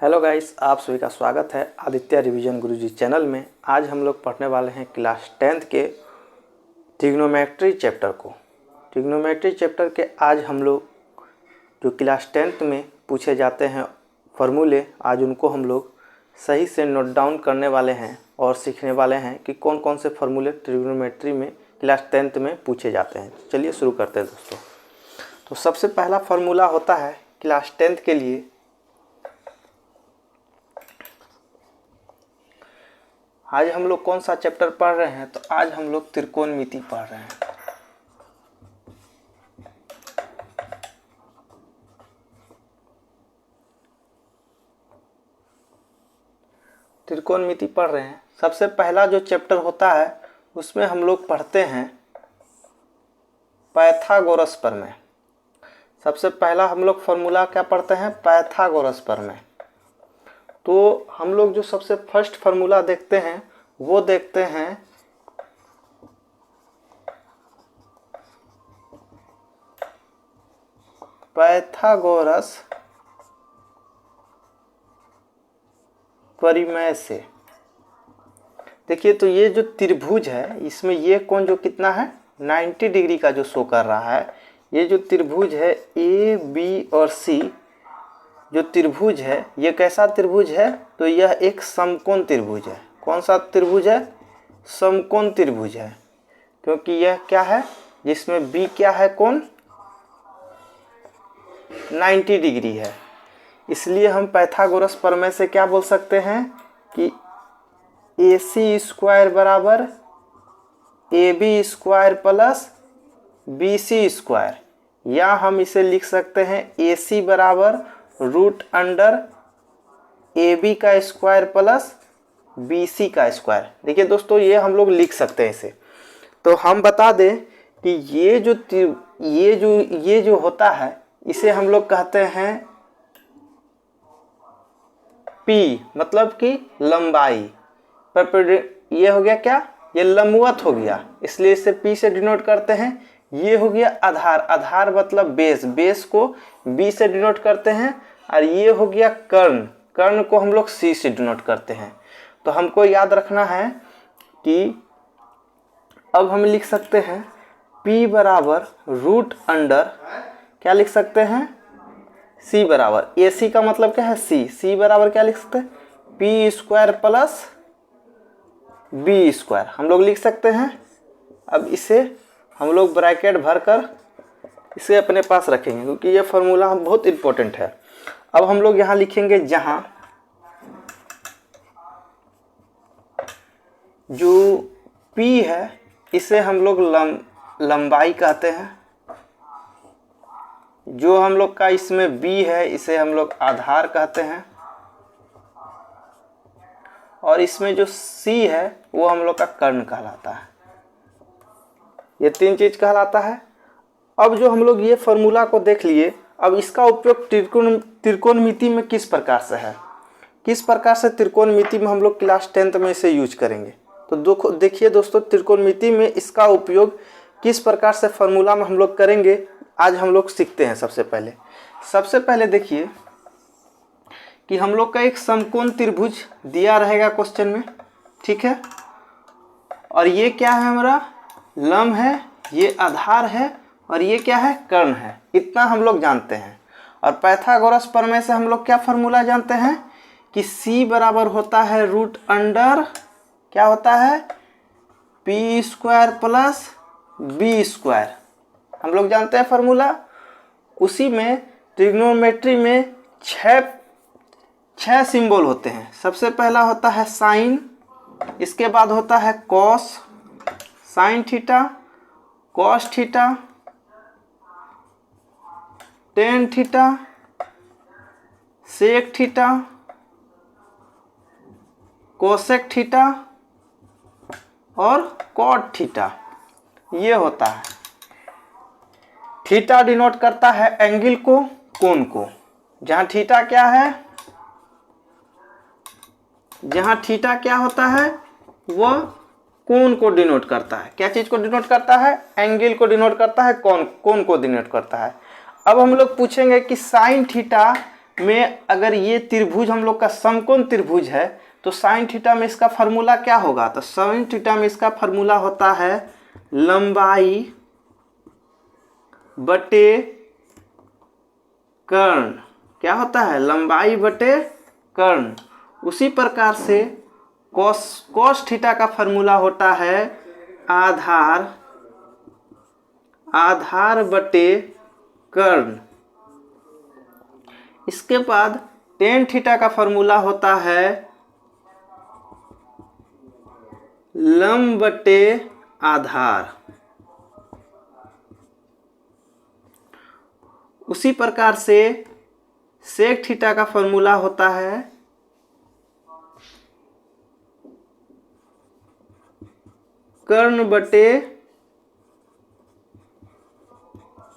Hello guys, आप सभी का स्वागत है आदित्य रिवीजन गुरुजी चैनल में। आज हम लोग पढ़ने वाले हैं क्लास 10th के ट्रिग्नोमेट्री चैप्टर को। ट्रिग्नोमेट्री चैप्टर के आज हम लोग जो क्लास 10th में पूछे जाते हैं फार्मूले, आज उनको हम लोग सही से नोट डाउन करने वाले हैं और सीखने वाले हैं कि कौन कौन से फार्मूले ट्रिग्नोमेट्री में क्लास 10th में पूछे जाते हैं। चलिए शुरू करते हैं दोस्तों। तो सबसे पहला फार्मूला होता है क्लास 10th के लिए। आज हम लोग कौन सा चैप्टर पढ़ रहे हैं? तो आज हम लोग त्रिकोणमिति पढ़ रहे हैं। त्रिकोणमिति पढ़ रहे हैं। सबसे पहला जो चैप्टर होता है उसमें हम लोग पढ़ते हैं पाइथागोरस प्रमेय। सबसे पहला हम लोग फार्मूला क्या पढ़ते हैं? पाइथागोरस प्रमेय। तो हम लोग जो सबसे फर्स्ट फार्मूला देखते हैं वो देखते हैं पाइथागोरस परिमेय से। देखिए, तो ये जो त्रिभुज है इसमें ये कोण जो कितना है 90 डिग्री का जो शो कर रहा है। ये जो त्रिभुज है ए बी और सी जो त्रिभुज है ये कैसा त्रिभुज है? तो यह एक समकोण त्रिभुज है। कौन सा त्रिभुज है? समकोण त्रिभुज है, क्योंकि यह क्या है जिसमें बी क्या है कोण 90 डिग्री है। इसलिए हम पाइथागोरस प्रमेय से क्या बोल सकते हैं कि AC स्क्वायर बराबर AB square plus BC square, या हम इसे लिख सकते हैं AC बराबर रूट अंडर AB का स्क्वायर प्लस BC का स्क्वायर। देखिए दोस्तों, ये हम लोग लिख सकते हैं इसे। तो हम बता दें कि ये जो होता है इसे हम लोग कहते हैं P, मतलब कि लंबाई। ये हो गया क्या? ये लंबवत हो गया, इसलिए इसे P से डिनोट करते हैं। ये हो गया आधार। आधार मतलब बेस। बेस को B से डिनोट करते हैं। और ये हो गया कर्ण। कर्ण को हम लोग C से डिनोट करते हैं। तो हमको याद रखना है कि अब हम लिख सकते हैं P बराबर रूट अंडर क्या लिख सकते हैं? C बराबर AC का मतलब क्या है? C बराबर क्या लिख सकते हैं? P square plus B square हम लोग लिख सकते हैं। अब इसे हम लोग ब्रैकेट भरकर इसे अपने पास रखेंगे, क्योंकि ये फार्मूला हम बहुत इम्पोर्टेंट है। अब हम लोग यहाँ लिखेंगे जहाँ जो P है इसे हम लोग लंबाई कहते हैं। जो हम लोग का इसमें B है इसे हम लोग आधार कहते हैं। और इसमें जो C है वो हम लोग का कर्ण कहलाता है। ये तीन चीज कहलाता है। अब जो हम लोग ये फार्मूला को देख लिए, अब इसका उपयोग त्रिकोणमिति में किस प्रकार से है, किस प्रकार से त्रिकोणमिति में हम लोग क्लास 10th में इसे यूज करेंगे। तो देखिए दोस्तों, त्रिकोणमिति में इसका उपयोग किस प्रकार से फार्मूला में हम लोग करेंगे, आज हम लोग सीखते हैं। सबसे पहले देखिए कि हम लोग का एक समकोण त्रिभुज दिया रहेगा क्वेश्चन में, ठीक है। और ये क्या है? हमारा लंब है, ये आधार है, और ये क्या है? कर्ण है। इतना हम लोग जानते हैं। और पाइथागोरस प्रमेय से हम लोग क्या फार्मूला जानते हैं कि C बराबर होता है रूट अंडर क्या होता है? P square plus B square. हम लोग जानते हैं फार्मूला। उसी में ट्रिग्नोमेट्री में छह सिंबल होते हैं। सबसे पहला होता है साइन, इसके बाद होता है cos, sine theta, cos theta, tan theta, sec theta, cosec theta और कॉट थीटा। ये होता है। थीटा डिनोट करता है एंगल को, कोण को। जहां थीटा क्या है, जहां थीटा क्या होता है वह कोण को डिनोट करता है। क्या चीज को डिनोट करता है? एंगल को डिनोट करता है, कोण को डिनोट करता है। अब हम लोग पूछेंगे कि साइन थीटा में अगर ये त्रिभुज हम लोग का समकोण त्रिभुज है तो साइन थीटा में इसका फार्मूला क्या होगा? तो साइन थीटा में इसका फार्मूला होता है लंबाई बटे कर्ण। क्या होता है? लंबाई बटे कर्ण। उसी प्रकार से कॉस थीटा का फार्मूला होता है आधार बटे कर्ण। इसके बाद टेन थीटा का फार्मूला होता है लंब बटे आधार। उसी प्रकार से सेक थीटा का फार्मूला होता है कर्ण बटे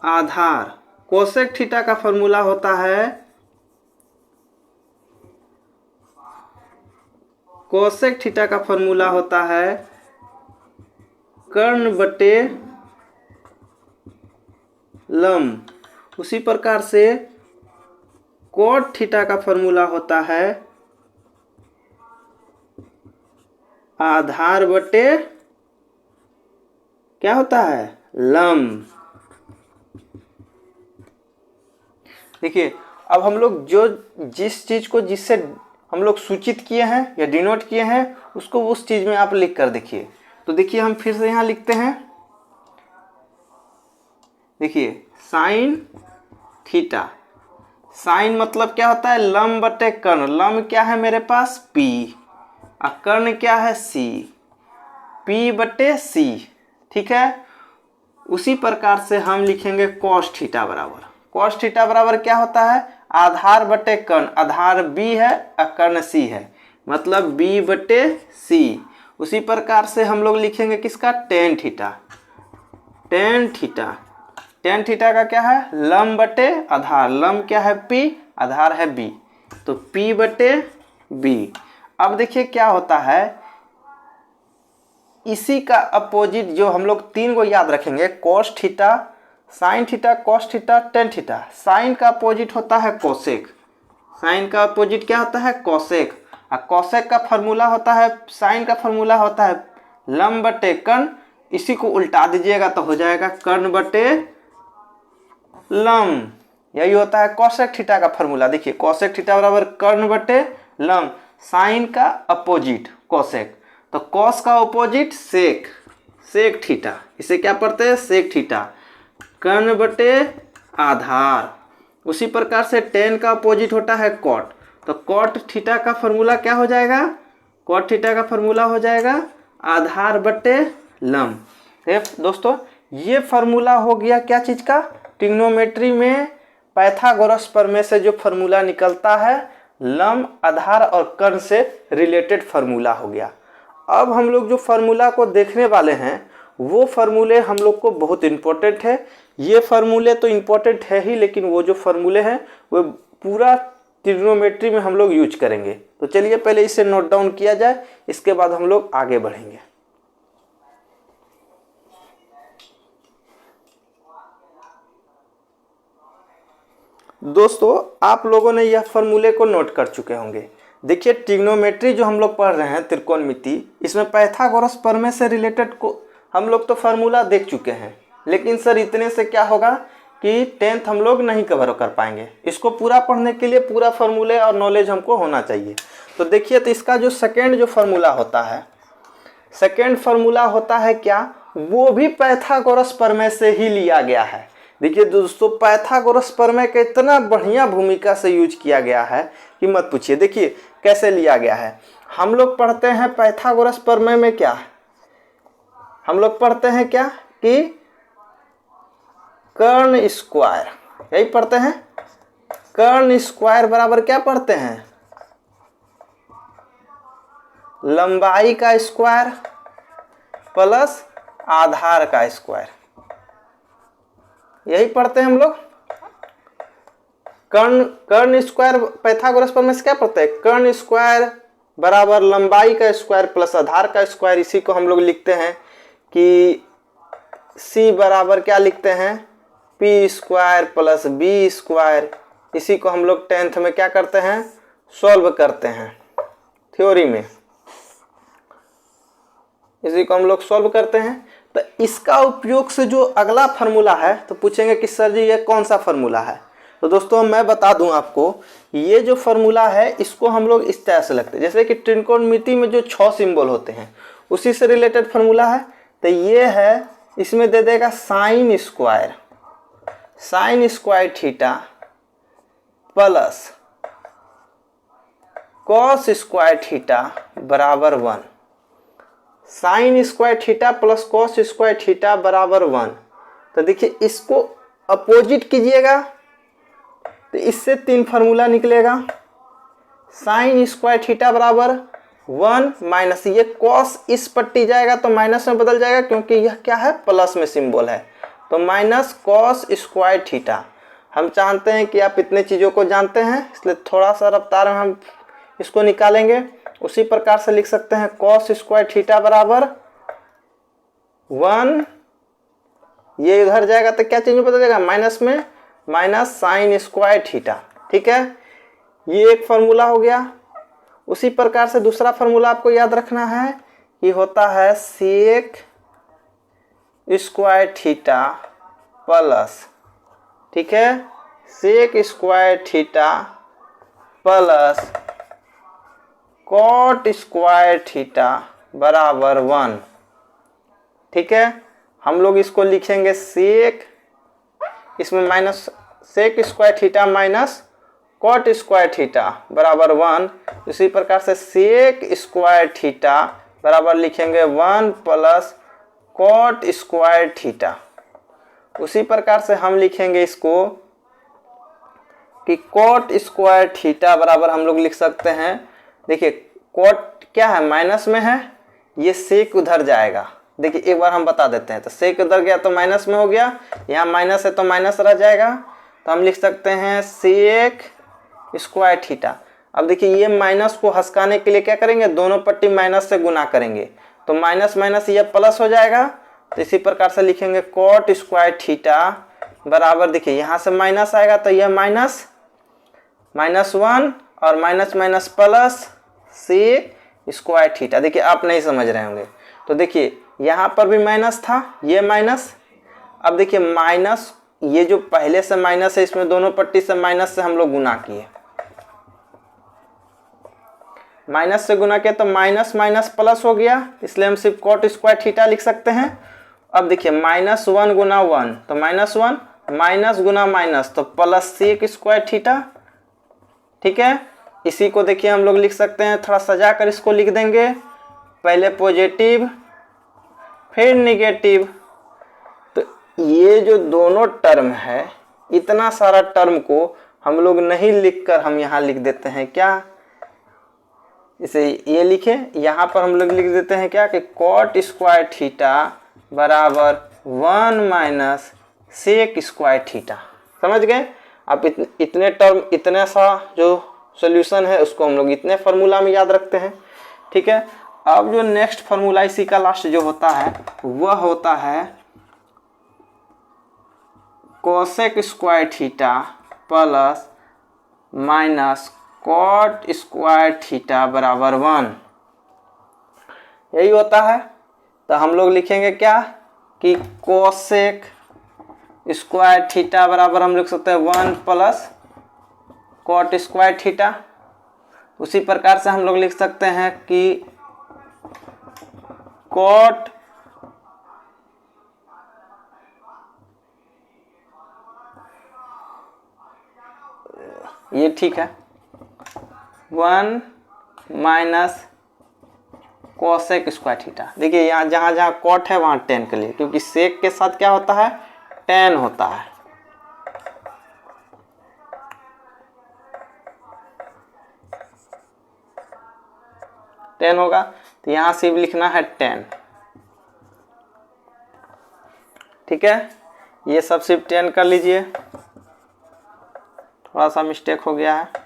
आधार। कोसेक थीटा का फार्मूला होता है कर्ण बटे लंब। उसी प्रकार से कोट थीटा का फार्मूला होता है आधार बटे क्या होता है? लंब। देखिए अब हम लोग जिस चीज को जिससे हम लोग सूचित किए हैं या डिनोट किए हैं उसको उस चीज में आप लिख कर देखिए। तो देखिए हम फिर से यहाँ लिखते हैं। देखिए साइन थीटा, साइन मतलब क्या होता है? लंब बटे कर्ण। लंब क्या है मेरे पास? P और कर्ण क्या है? C। P बटे C, ठीक है। उसी प्रकार से हम लिखेंगे कॉस थीटा बराबर। कॉस थीटा बराबर क्या होता है? आधार बटे कर्ण। आधार B है और कर्ण C है, मतलब B बटे C। उसी प्रकार से हम लोग लिखेंगे किसका? Tan theta. टेन थीटा का क्या है? लंब बटे आधार। लंब क्या है? P, आधार है B, तो P बटे B। अब देखिए क्या होता है, इसी का अपोजिट जो हम लोग तीन को याद रखेंगे, cos theta, sine theta, cos theta, tan theta. Sine का अपोजिट होता है कोसेक। साइन का अपोजिट क्या होता है? कोसेक। और कोसेक का फार्मूला होता है, साइन का फार्मूला होता है लंब बटे कर्ण। इसी को उल्टा दीजिएगा तो हो जाएगा कर्ण बटे लंब। यही होता है कोसेक थीटा का फार्मूला। देखिए कोसेक थीटा बराबर कर्ण बटे लंब। साइन का अपोजिट कोसेक, तो कॉस का अपोजिट सेक, सेक थीटा। इसे क्या पढ़ते हैं? Sec theta. कर्ण बटे आधार। उसी प्रकार से टेन का अपोजिट होता है कॉट, तो कॉट थीटा का फार्मूला क्या हो जाएगा? कॉट थीटा का फार्मूला हो जाएगा आधार बटे लंब। दोस्तों ये फार्मूला हो गया क्या चीज का? ट्रिग्नोमेट्री में पाइथागोरस प्रमेय से जो फार्मूला निकलता है, लंब, आधार और कर्ण से रिलेटेड फार्मूला हो गया। अब हम लोग जो फार्मूला को देखने वाले हैं वो फार्मूले हम लोग को बहुत इंपॉर्टेंट है। ये फार्मूले तो इंपॉर्टेंट है ही, लेकिन वो जो फार्मूले हैं वो पूरा ट्रिग्नोमेट्री में हम लोग यूज करेंगे। तो चलिए पहले इसे नोट डाउन किया जाए, इसके बाद हम लोग आगे बढ़ेंगे। दोस्तों आप लोगों ने यह फार्मूले को नोट कर चुके होंगे। देखिए ट्रिग्नोमेट्री जो हम लोग पढ़ रहे हैं, त्रिकोणमिति, इसमें पाइथागोरस प्रमेय से रिलेटेड को हम लोग तो फार्मूला देख चुके हैं, लेकिन सर इतने से क्या होगा कि 10th हम लोग नहीं कवर कर पाएंगे। इसको पूरा पढ़ने के लिए पूरा फार्मूले और नॉलेज हमको होना चाहिए। तो देखिए तो इसका जो सेकेंड जो फार्मूला होता है, सेकेंड फार्मूला होता है क्या? वो भी पाइथागोरस प्रमेय से ही लिया गया है। देखिए दोस्तों पाइथागोरस प्रमेय का इतना बढ़िया भूमिका से यूज किया गया है कि मत पूछिए। देखिए कैसे लिया गया है। हम लोग पढ़ते हैं पाइथागोरस प्रमेय में क्या, हम लोग पढ़ते हैं क्या कि कर्ण स्क्वायर, यही पढ़ते हैं। कर्ण स्क्वायर बराबर क्या पढ़ते हैं? लंबाई का स्क्वायर प्लस आधार का स्क्वायर, यही पढ़ते हैं हम लोग। कर्ण स्क्वायर पाइथागोरस प्रमेय से क्या पढ़ते हैं? कर्ण स्क्वायर बराबर लंबाई का स्क्वायर प्लस आधार का स्क्वायर। इसी को हम लोग लिखते हैं कि C बराबर क्या लिखते हैं? P square plus B square इसी को हम लोग 10th में क्या करते हैं, सॉल्व करते हैं थ्योरी में, इसी को हम लोग सॉल्व करते हैं। तो इसका उपयोग से जो अगला फार्मूला है, तो पूछेंगे कि सर जी ये कौन सा फार्मूला है। तो दोस्तों मैं बता दूं आपको, ये जो फार्मूला है इसको हम लोग इस तरह से लगते हैं, जैसे कि त्रिकोणमिति में जो 6 सिंबल होते हैं उसी से रिलेटेड फार्मूला है। तो ये है, इसमें दे देगा sign square theta plus cos square theta बराबर 1। Sign square theta plus cos square theta बराबर 1। तो देखिए इसको अपोजिट कीजिएगा तो इससे 3 फार्मूला निकलेगा। साइन स्क्वायर थीटा बराबर 1 माइनस ये कॉस इस पट्टी जाएगा तो माइनस में बदल जाएगा, क्योंकि यह क्या है, प्लस में सिंबल है। तो माइनस कॉस स्क्वायर थीटा। हम चाहते हैं कि आप इतने चीज़ों को जानते हैं, इसलिए थोड़ा सा रफ्तार में हम इसको निकालेंगे। उसी प्रकार से लिख सकते हैं कॉस स्क्वायर थीटा बराबर 1, ये इधर जाएगा तो क्या चीज में बदल जाएगा, माइनस में, माइनस साइन स्क्वायर थीटा। ठीक है, ये एक फार्मूला हो गया। उसी प्रकार से दूसरा फार्मूला आपको याद रखना है, ये होता है सेक स्क्वायर थीटा प्लस, ठीक है, sec square theta plus cot square theta बराबर 1। ठीक है, हम लोग इसको लिखेंगे सेक, इसमें minus sec square theta minus cot square theta बराबर 1। इसी प्रकार से सेक स्क्वायर थीटा बराबर लिखेंगे 1 प्लस कॉट स्क्वायर थीटा। उसी प्रकार से हम लिखेंगे इसको कि कॉट स्क्वायर थीटा बराबर हम लोग लिख सकते हैं, देखिए कॉट क्या है, माइनस में है, ये सेक उधर जाएगा। देखिए एक बार हम बता देते हैं, तो सेक उधर गया तो माइनस में हो गया, यहाँ माइनस है तो माइनस रह जाएगा। तो हम लिख सकते हैं सेक स्क्वायर थीटा। अब देखिए ये माइनस को हंसकाने के लिए क्या करेंगे, दोनों पट्टी माइनस से गुना करेंगे, तो माइनस माइनस ये प्लस हो जाएगा। तो इसी प्रकार से लिखेंगे कॉट स्क्वायर थीटा बराबर, देखिए यहाँ से माइनस आएगा तो यह माइनस माइनस 1 और minus minus plus sec square theta. देखिए आप नहीं समझ रहे होंगे, तो देखिए यहाँ पर भी माइनस था, ये माइनस। अब देखिए माइनस, ये जो पहले से माइनस है इसमें दोनों पट्टी से माइनस से हम लोग गुना किए, माइनस से गुना किया तो माइनस माइनस प्लस हो गया, इसलिए हम सिर्फ कॉट स्क्वायर थीटा लिख सकते हैं। अब देखिए माइनस 1 गुना 1 तो माइनस 1, माइनस गुना माइनस तो प्लस सेक स्क्वायर थीटा। ठीक है, इसी को देखिए हम लोग लिख सकते हैं, थोड़ा सजा कर इसको लिख देंगे, पहले पॉजिटिव फिर निगेटिव। तो ये जो दोनों टर्म है, इतना सारा टर्म को हम लोग नहीं लिखकर हम यहाँ लिख देते हैं क्या, इसे ये लिखे, यहाँ पर हम लोग लिख देते हैं क्या कि कॉट स्क्वायर थीटा बराबर 1 माइनस सेक स्क्वायर थीटा। समझ गए आप, इतने टर्म, इतना सा जो सॉल्यूशन है उसको हम लोग इतने फार्मूला में याद रखते हैं। ठीक है, अब जो नेक्स्ट फार्मूला इसी का लास्ट जो होता है वह होता है cosec square theta plus minus cot square theta बराबर 1, यही होता है। तो हम लोग लिखेंगे क्या कि कोसेक स्क्वायर थीटा बराबर हम लिख सकते हैं 1 प्लस कॉट स्क्वायर थीटा। उसी प्रकार से हम लोग लिख सकते हैं कि कॉट ये ठीक है 1 माइनस कोसेक स्क्वायर थीटा। देखिए यहाँ जहाँ जहाँ कॉट है वहाँ टेन के लिए, क्योंकि सेक के साथ क्या होता है, टेन होता है। टेन होगा तो यहाँ सिर्फ लिखना है 10। ठीक है, ये सब सिर्फ 10 कर लीजिए, थोड़ा सा मिस्टेक हो गया है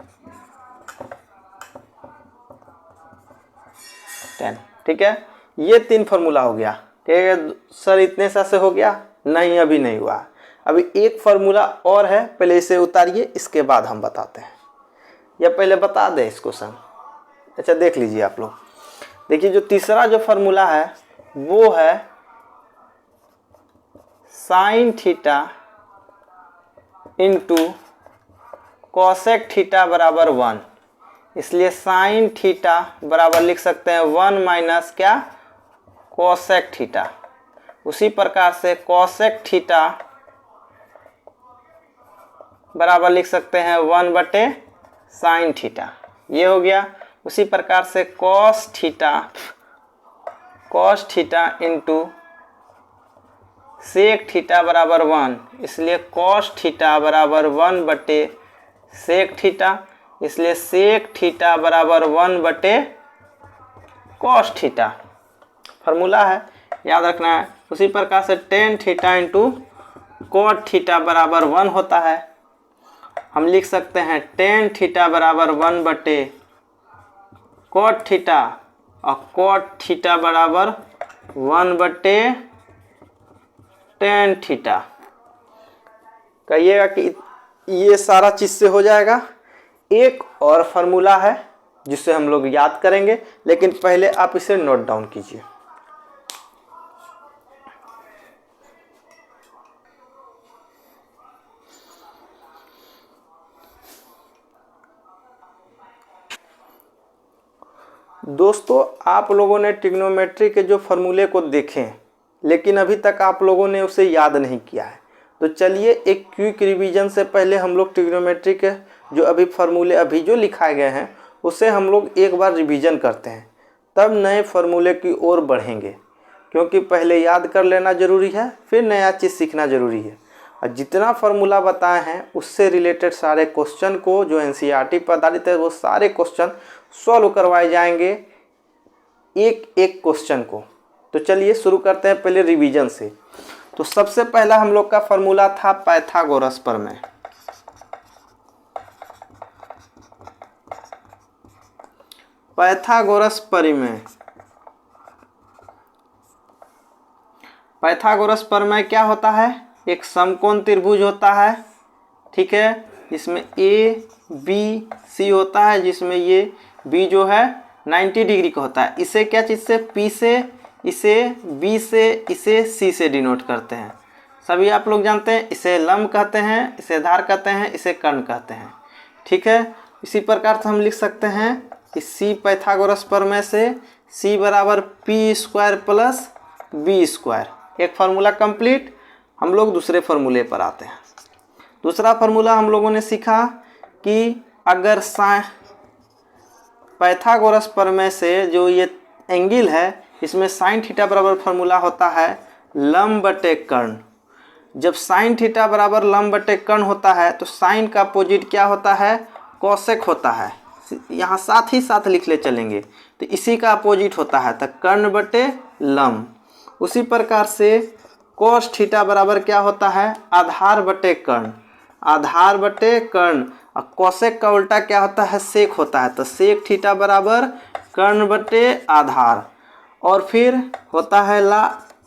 10। ठीक है, ये 3 फार्मूला हो गया। ठीक है सर इतने सा से हो गया, नहीं अभी नहीं हुआ। अभी एक फार्मूला और है, पहले इसे उतारिए, इसके बाद हम बताते हैं, या पहले बता दें इसको सम। अच्छा देख लीजिए आप लोग, देखिए जो तीसरा जो फार्मूला है वो है sine theta into cosec theta बराबर 1। इसलिए साइन थीटा बराबर लिख सकते हैं 1 माइनस क्या, कॉसेक थीटा। उसी प्रकार से कॉसेक थीटा बराबर लिख सकते हैं 1 बटे साइन थीटा, ये हो गया। उसी प्रकार से cos theta into sec theta बराबर 1, इसलिए कॉस थीटा बराबर 1 बटे सेक थीटा, इसलिए सेक थीटा बराबर 1 बटे कॉस थीटा, फार्मूला है, याद रखना है। उसी प्रकार से tan theta into cot theta बराबर 1 होता है। हम लिख सकते हैं टेन थीटा बराबर 1 बटे कॉट थीटा, और कॉट थीटा बराबर 1 बटे टेन थीटा। कहिएगा कि ये सारा चीज़ से हो जाएगा। एक और फार्मूला है जिससे हम लोग याद करेंगे, लेकिन पहले आप इसे नोट डाउन कीजिए। दोस्तों आप लोगों ने ट्रिग्नोमेट्री के जो फार्मूले को देखें, लेकिन अभी तक आप लोगों ने उसे याद नहीं किया है, तो चलिए एक क्विक रिवीजन से पहले हम लोग ट्रिग्नोमेट्री के जो अभी फार्मूले अभी जो लिखाए गए हैं उसे हम लोग एक बार रिवीजन करते हैं, तब नए फार्मूले की ओर बढ़ेंगे। क्योंकि पहले याद कर लेना ज़रूरी है, फिर नया चीज़ सीखना ज़रूरी है। और जितना फार्मूला बताए हैं उससे रिलेटेड सारे क्वेश्चन को जो एनसीईआरटी पर आधारित है वो सारे क्वेश्चन सॉल्व करवाए जाएंगे, एक एक क्वेश्चन को। तो चलिए शुरू करते हैं पहले रिवीजन से। तो सबसे पहला हम लोग का फार्मूला था पाइथागोरस प्रमेय। पाइथागोरस प्रमेय, पाइथागोरस प्रमेय क्या होता है, एक समकोण त्रिभुज होता है, ठीक है, इसमें ए बी सी होता है, जिसमें ये बी जो है 90 डिग्री का होता है। इसे क्या चीज़ से, पी से, इसे बी से, इसे सी से डिनोट करते हैं। सभी आप लोग जानते हैं, इसे लंब कहते हैं, इसे आधार कहते हैं, इसे कर्ण कहते हैं, ठीक है। इसी प्रकार से हम लिख सकते हैं कि सी पाइथागोरस प्रमेय से सी बराबर P square plus B square. एक फार्मूला कंप्लीट। हम लोग दूसरे फार्मूले पर आते हैं। दूसरा फार्मूला हम लोगों ने सीखा कि अगर पाइथागोरस प्रमेय से जो ये एंगल है, इसमें साइन थीटा बराबर फार्मूला होता है लंब बटे कर्ण। जब साइन थीटा बराबर लंब बटे कर्ण होता है तो साइन का अपोजिट क्या होता है, कोसेक होता है। यहाँ साथ ही साथ लिख ले चलेंगे, तो इसी का अपोजिट होता है, तो कर्ण बटे लंब। उसी प्रकार से कोस थीटा बराबर क्या होता है, आधार बटे कर्ण, आधार बटे कर्ण। और कोसेक का उल्टा क्या होता है, सेक होता है, तो सेक थीटा बराबर कर्ण बटे आधार। और फिर होता है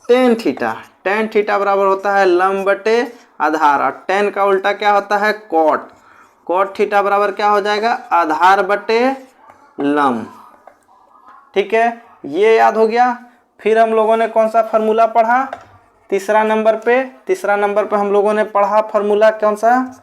टेन थीटा, टेन थीटा बराबर होता है लंब बटे आधार, और टेन का उल्टा क्या होता है, कॉट, कॉट थीटा बराबर क्या हो जाएगा, आधार बटे लंब, ठीक है, ये याद हो गया। फिर हम लोगों ने कौन सा फार्मूला पढ़ा, तीसरा नंबर पे हम लोगों ने पढ़ा फार्मूला कौन सा,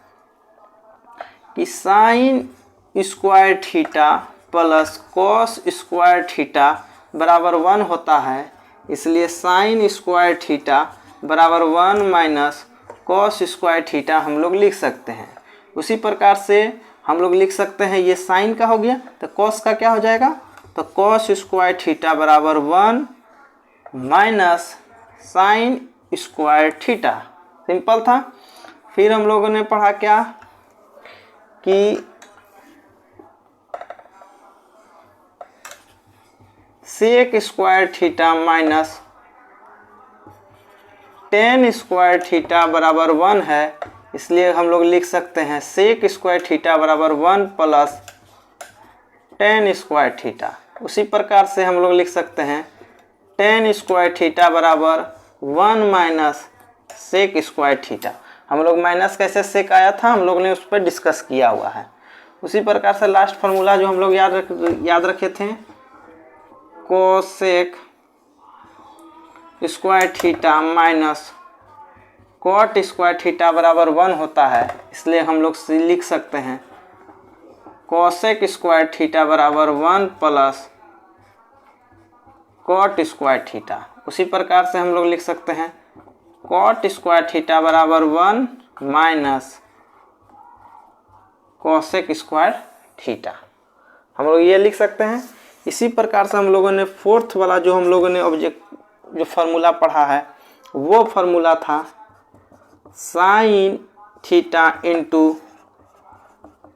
कि sign square theta plus cos square theta बराबर 1 होता है। इसलिए साइन स्क्वायर थीटा बराबर 1 माइनस कॉस स्क्वायर थीटा हम लोग लिख सकते हैं। उसी प्रकार से हम लोग लिख सकते हैं, ये साइन का हो गया तो कॉस का क्या हो जाएगा, तो कॉस स्क्वायर थीटा बराबर 1 minus sine square theta. Simple था। फिर हम लोगों ने पढ़ा क्या कि sec square theta minus tan square theta बराबर 1 है। इसलिए हम लोग लिख सकते हैं सेक स्क्वायर थीटा बराबर 1 प्लस टेन स्क्वायर थीटा। उसी प्रकार से हम लोग लिख सकते हैं टेन स्क्वायर थीटा बराबर 1 माइनस सेक स्क्वायर थीटा। हम लोग माइनस कैसे सेक आया था हम लोग ने उस पर डिस्कस किया हुआ है। उसी प्रकार से लास्ट फार्मूला जो हम लोग याद रखे थे, cosec square theta minus cot square theta बराबर 1 होता है, इसलिए हम लोग लिख सकते हैं कोसेक स्क्वायर थीटा बराबर 1 प्लस कॉट स्क्वायर थीटा। उसी प्रकार से हम लोग लिख सकते हैं कॉट स्क्वायर थीटा बराबर 1 माइनस कोसेक स्क्वायर थीटा, हम लोग ये लिख सकते हैं। इसी प्रकार से हम लोगों ने फोर्थ वाला जो हम लोगों ने जो फार्मूला पढ़ा है वो फार्मूला था sine theta into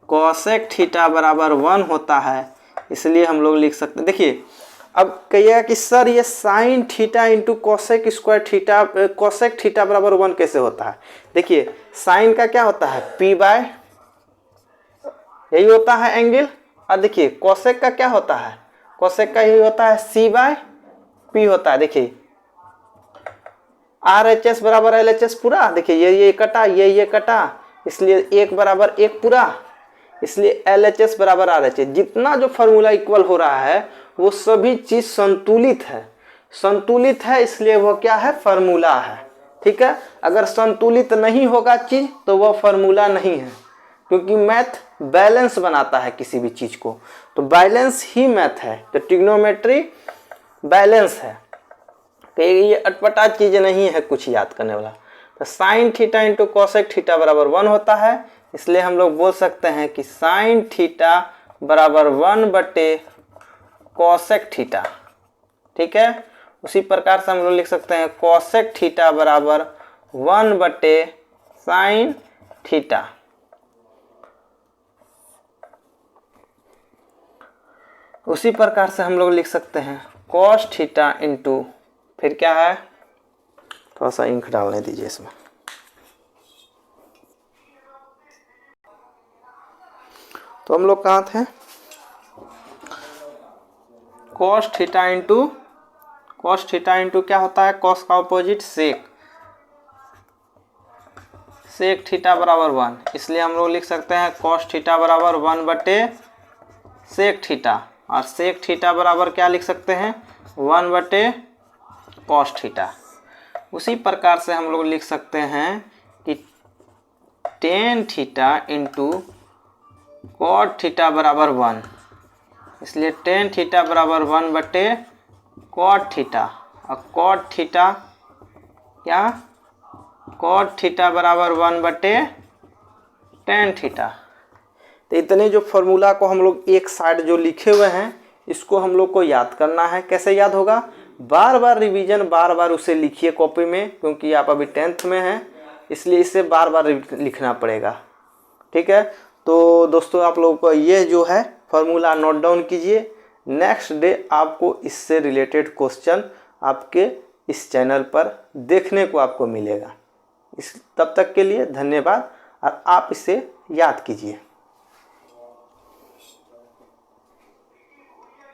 cosec theta बराबर 1 होता है, इसलिए हम लोग लिख सकते हैं। देखिए अब कहिएगा कि सर ये sine theta into cosec square theta cosec theta बराबर 1 कैसे होता है। देखिए साइन का क्या होता है पी बाय, यही होता है एंगल, और देखिए कोसेक का क्या होता है, कोसेक का यही होता है सी बाय पी होता है। देखिए आर एच एस बराबर एल एच एस पूरा, देखिए ये कटा ये कटा, इसलिए 1 बराबर 1 पूरा, इसलिए एल एच एस बराबर आर एच एस। जितना जो फार्मूला इक्वल हो रहा है वो सभी चीज संतुलित है, संतुलित है इसलिए वो क्या है फार्मूला है। ठीक है, अगर संतुलित नहीं होगा चीज तो वह फार्मूला नहीं है, क्योंकि मैथ बैलेंस बनाता है किसी भी चीज को, तो बैलेंस ही मैथ है, तो ट्रिग्नोमेट्री बैलेंस है, तो ये अटपटा चीज नहीं है कुछ याद करने वाला। तो sine theta into cosec theta बराबर 1 होता है, इसलिए हम लोग बोल सकते हैं कि साइन थीटा बराबर 1 बटे कोसेक थीटा। ठीक है, उसी प्रकार से हम लोग लिख सकते हैं कोसेक थीटा बराबर 1 बटे साइन थीटा। उसी प्रकार से हम लोग लिख सकते हैं कॉस थीटा इंटू, फिर क्या है, थोड़ा सा इंक डालने दीजिए इसमें, तो हम लोग कहाँ थे, कॉस थीटा इंटू क्या होता है, कॉस का ऑपोजिट सेक, सेक थीटा बराबर 1, इसलिए हम लोग लिख सकते हैं कॉस थीटा बराबर 1 बटे सेक थीटा, और सेक थीटा बराबर क्या लिख सकते हैं 1 बटे कॉस थीटा। उसी प्रकार से हम लोग लिख सकते हैं कि tan theta into cot theta बराबर 1, इसलिए टेन थीटा बराबर 1 बटे कॉट थीटा, और कॉट थीटा क्या, कॉट थीटा बराबर 1 बटे टेन थीटा। तो इतने जो फार्मूला को हम लोग एक साइड जो लिखे हुए हैं इसको हम लोग को याद करना है। कैसे याद होगा, बार बार रिवीजन, बार बार उसे लिखिए कॉपी में, क्योंकि आप अभी 10th में हैं इसलिए इसे बार बार लिखना पड़ेगा। ठीक है, तो दोस्तों आप लोगों को ये जो है फार्मूला नोट डाउन कीजिए, नेक्स्ट डे आपको इससे रिलेटेड क्वेश्चन आपके इस चैनल पर देखने को आपको मिलेगा। तब तक के लिए धन्यवाद, और आप इसे याद कीजिए।